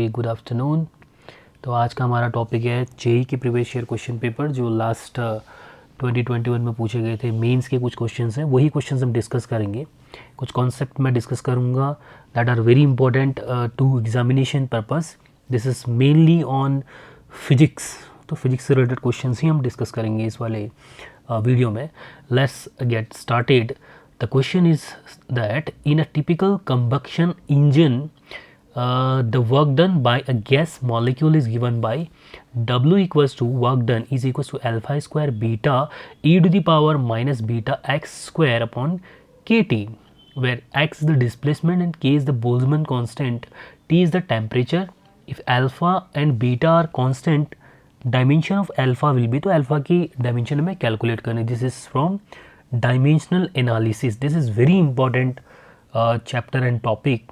Good afternoon. तो आज का हमारा टॉपिक है जेई के प्रीवियस ईयर क्वेश्चन पेपर जो लास्ट 2021 में पूछे गए थे। मेंस के कुछ क्वेश्चंस हैं, वही क्वेश्चंस हम डिस्कस करेंगे। कुछ कॉन्सेप्ट मैं डिस्कस करूंगा that are very important to examination purpose. This is mainly on physics, तो फिजिक्स से रिलेटेड क्वेश्चंस ही हम डिस्कस करेंगे इस वाले वीडियो में। Let's get started. The question is that in a typical combustion engine the work done by a gas molecule is given by W equals to work done is equals to alpha square beta e to the power minus beta x square upon kt, where x is the displacement and k is the Boltzmann constant, t is the temperature. If alpha and beta are constant, dimension of alpha will be, तो alpha की dimension हमें calculate करनी। This is from dimensional analysis. This is very important chapter and topic।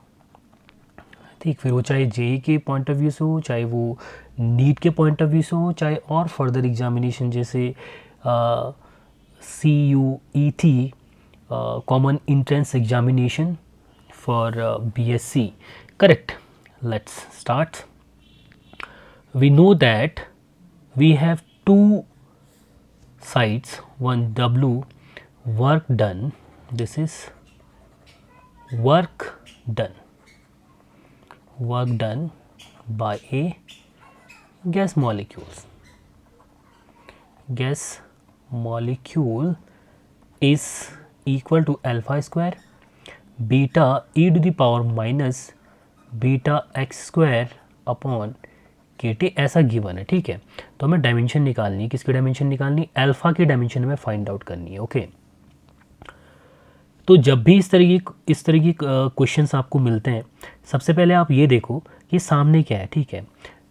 ठीक, फिर वो चाहे JEE के point of view से हो, चाहे वो नीट के पॉइंट ऑफ व्यू से हो, चाहे और फर्दर एग्जामिनेशन जैसे CUET common entrance examination for BSc। Correct, let's start. We know that we have two sides, one W work done, this is work done by a gas molecule is equal to alpha square beta e to the power minus beta x square upon kt, ऐसा given है। ठीक है, तो हमें dimension निकालनी है। किसकी dimension निकालनी है? अल्फा की डायमेंशन हमें फाइंड आउट करनी है। ओके, तो जब भी इस तरह की क्वेश्चंस आपको मिलते हैं, सबसे पहले आप ये देखो कि सामने क्या है। ठीक है,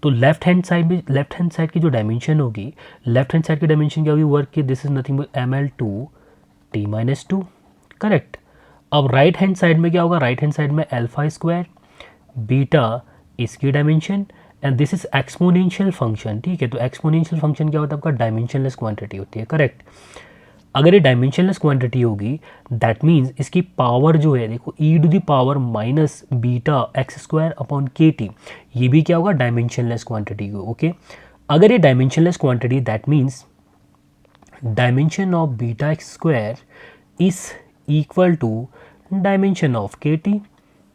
तो लेफ्ट हैंड साइड की जो डायमेंशन होगी, लेफ्ट हैंड साइड की डायमेंशन क्या होगी? वर्क की, this is nothing but ml2t-2। Correct. अब राइट हैंड साइड में क्या होगा? राइट हैंड साइड में अल्फा स्क्वायर बीटा इसकी dimension and this is exponential function. ठीक है, तो एक्सपोनेंशियल फंक्शन क्या होता है? आपका डायमेंशनलेस क्वांटिटी होती है। करेक्ट। अगर ये डायमेंशनलेस क्वांटिटी होगी दैट मीन्स इसकी पावर जो है, देखो e to the power minus beta x square upon K T, ये भी क्या होगा? डायमेंशनलेस क्वांटिटी हो। ओके, अगर ये dimensionless quantity that means dimension of beta x square is equal to dimension of K T.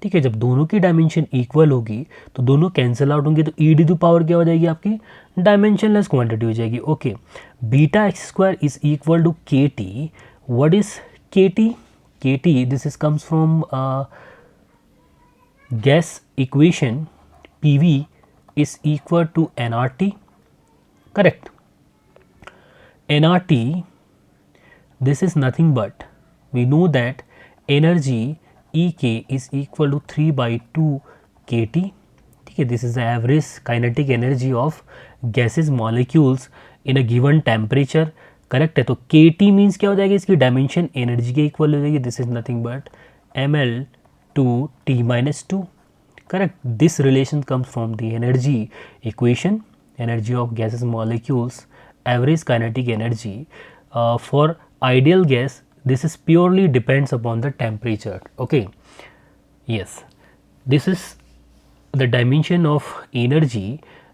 ठीक है, जब दोनों की डायमेंशन इक्वल होगी तो दोनों कैंसिल आउट होंगे, तो ई डी टू पावर क्या हो जाएगी? आपकी डायमेंशनलेस क्वांटिटी हो जाएगी। Okay, beta x square is equal to K T. What is K T? K T, this is comes from gas equation PV is equal to nRT। correct, nRT, this is nothing but we know that energy EK is equal to 3/2 kT। ठीक है, this is the average kinetic energy of gases molecules in a given temperature। Correct है, तो KT means क्या हो जाएगी? इसकी dimension energy के equal हो जाएगी। This is nothing but ml2t-2। correct, this relation comes from the energy equation, energy of gases molecules, average kinetic energy for ideal gas, this is purely depends upon the temperature। okay, yes, this is the dimension of energy।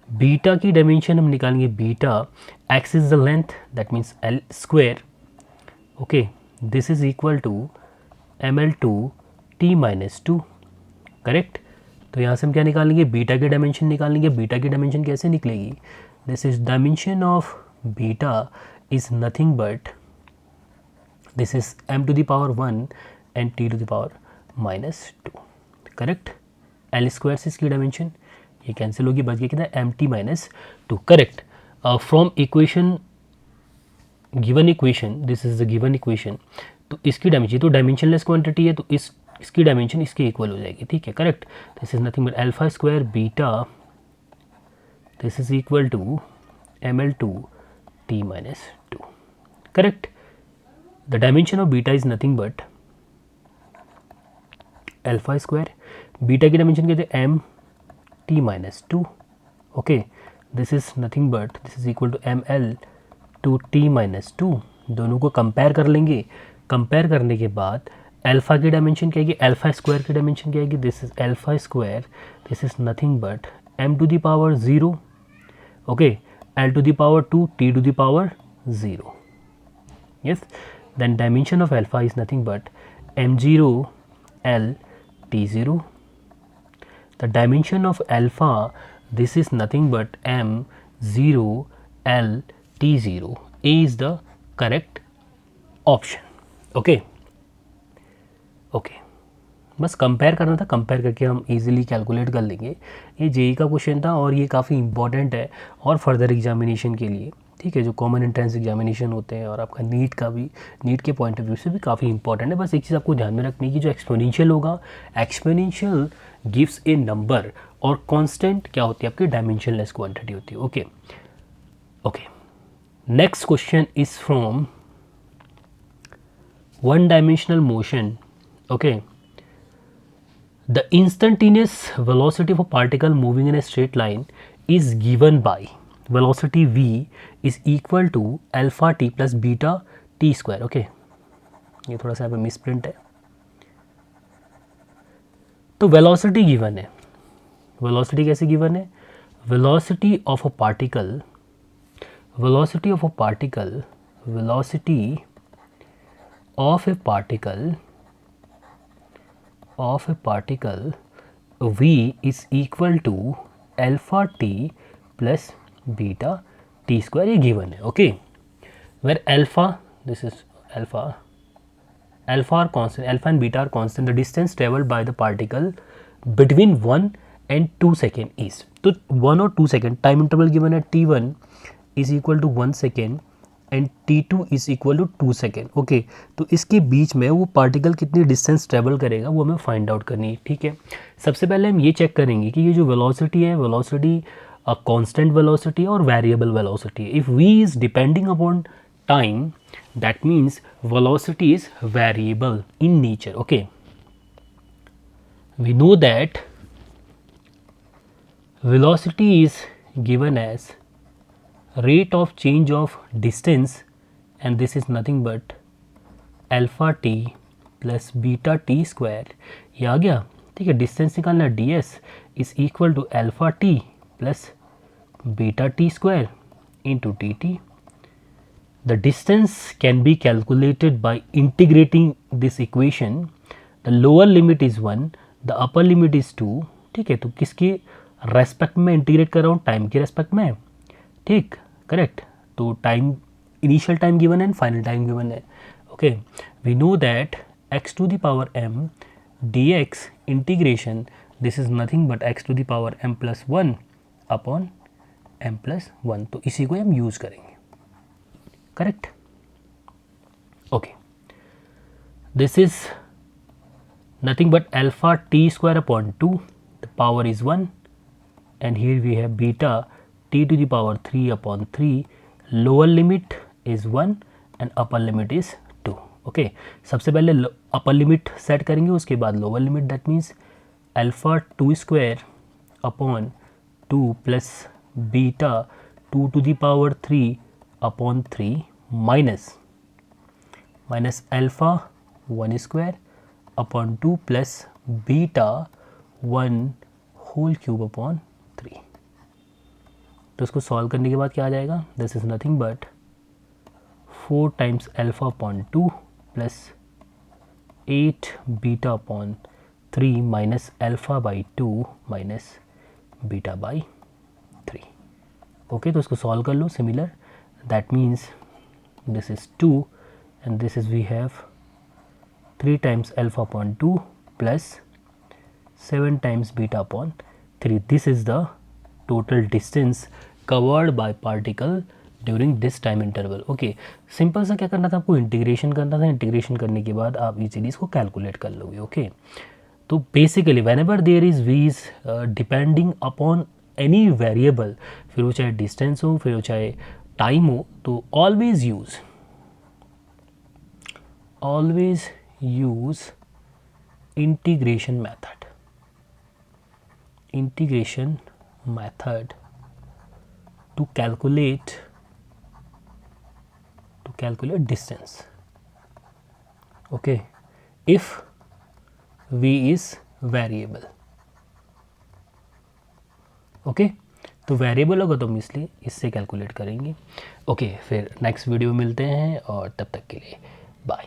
Beta की dimension हम निकालेंगे, beta x is the length, that means L square। okay, this is equal to ml2t-2। Correct, तो यहाँ से हम क्या निकालेंगे? Beta की डायमेंशन निकालेंगे। बीटा की डायमेंशन कैसे निकलेगी? This is dimension of beta is nothing but this is m to the power 1 and t to the power -2। Correct, L square से इसकी डायमेंशन ये कैंसिल होगी, बच गया कितना? mt-2। Correct, from equation, given equation, this is the given equation, तो इसकी dimension, तो डायमेंशनलेस क्वांटिटी है तो इसकी डायमेंशन इसके इक्वल हो जाएगी। ठीक है, correct, this is nothing but alpha square beta, this is equal to ml2t-2। Correct, the dimension of beta is nothing but alpha square, beta की डायमेंशन कहते हैं mt-2। Okay, this is nothing but this is equal to ml2t-2। दोनों को compare कर लेंगे। Compare करने के बाद अल्फा की डायमेंशन क्या है? अल्फा स्क्वायर की डायमेंशन क्या है? This is alpha square, this is nothing but m to the power 0, okay, l to the power 2, t to the power 0. Yes, then dimension of alpha is nothing but m0 l t0. The dimension of alpha, this is nothing but m0 l t0. A is the correct option. Okay okay, बस compare करना था, compare करके हम easily calculate कर लेंगे. ये JEE का question था और ये काफ़ी इंपॉर्टेंट है और फर्दर एग्जामिनेशन के लिए, ठीक है, जो कॉमन एंट्रेंस एग्जामिनेशन होते हैं और आपका नीट का भी, नीट के पॉइंट ऑफ व्यू से भी काफ़ी इंपॉर्टेंट है. बस एक चीज़ आपको ध्यान में रखनी है कि जो एक्सपोनेंशियल होगा, एक्सपोनेंशियल गिव्स ए नंबर और कांस्टेंट क्या होती है आपकी, डायमेंशनलेस क्वांटिटी होती है. Okay okay, next question is from one dimensional motion. Okay, the instantaneous velocity of a particle moving in a straight line is given by velocity v is equal to alpha t plus beta t square. Okay, ये थोड़ा सा यहाँ पे misprint है. तो velocity given है. Velocity कैसे given है? Velocity of a particle, velocity of a particle, velocity of a particle v is equal to alpha t plus beta t square. ये given है. Okay, where alpha, this is alpha are constant, alpha and beta are constant. The distance traveled by the particle between 1 and 2 second is, तो 1 और 2 second time interval given है. t1 is equal to 1 second and t2 is equal to 2 second. Okay, तो इसके बीच में वो particle कितनी distance travel करेगा वो हमें फाइंड आउट करनी है. ठीक है, सबसे पहले हम ये चेक करेंगे कि ये जो वेलोसिटी है, वेलोसिटी कांस्टेंट वेलोसिटी और वेरिएबल वेलोसिटी है. If v is depending upon time, that means velocity is variable in nature. Okay, we know that velocity is given as rate of change of distance, and this is nothing but alpha t plus beta t square. ये आ गया. ठीक है, distance निकालना, ds is equal to alpha t plus beta t square into dt. The distance can be calculated by integrating this equation. The lower limit is 1, the upper limit is 2. ठीक है, तो किसके respect में integrate कर रहा हूँ? Time के respect में. ठीक, करेक्ट. तो टाइम, इनिशियल टाइम गिवन है एंड फाइनल टाइम गिवन है. Okay, we know that x to the power m dx integration, this is nothing but x to the power m plus 1 upon m plus 1. तो इसी को हम use करेंगे. Correct. Okay, this is nothing but alpha t square upon 2, the power is 1, and here we have beta t to the power 3 upon 3. lower limit is 1 and upper limit is 2. okay, सबसे पहले upper limit set करेंगे, उसके बाद lower limit. that means alpha 2 square upon 2 plus beta 2 to the power 3 upon 3 minus alpha 1 square upon 2 plus beta 1 whole cube upon 3. तो इसको solve करने के बाद क्या आ जाएगा? This is nothing but 4 times alpha upon 2 plus 8 beta upon 3 minus alpha by 2 minus beta by 3. Okay, तो इसको सॉल्व कर लो. Similar, that means this is 2 and this is we have 3 times alpha upon 2 plus 7 times beta upon 3. This is the total distance covered by particle during this time interval. Okay, simple सा क्या करना था आपको? Integration करना था. Integration करने के बाद आप इजीली इसको कैलकुलेट कर लोगे. ओके, तो basically whenever there is v is depending upon any variable, फिर वो चाहे डिस्टेंस हो, फिर वो चाहे टाइम हो, तो always use integration method to calculate distance. okay, if v is variable. Okay, तो वेरिएबल होगा तो हम इसलिए इससे कैलकुलेट करेंगे। ओके, फिर नेक्स्ट वीडियो में मिलते हैं और तब तक के लिए बाय।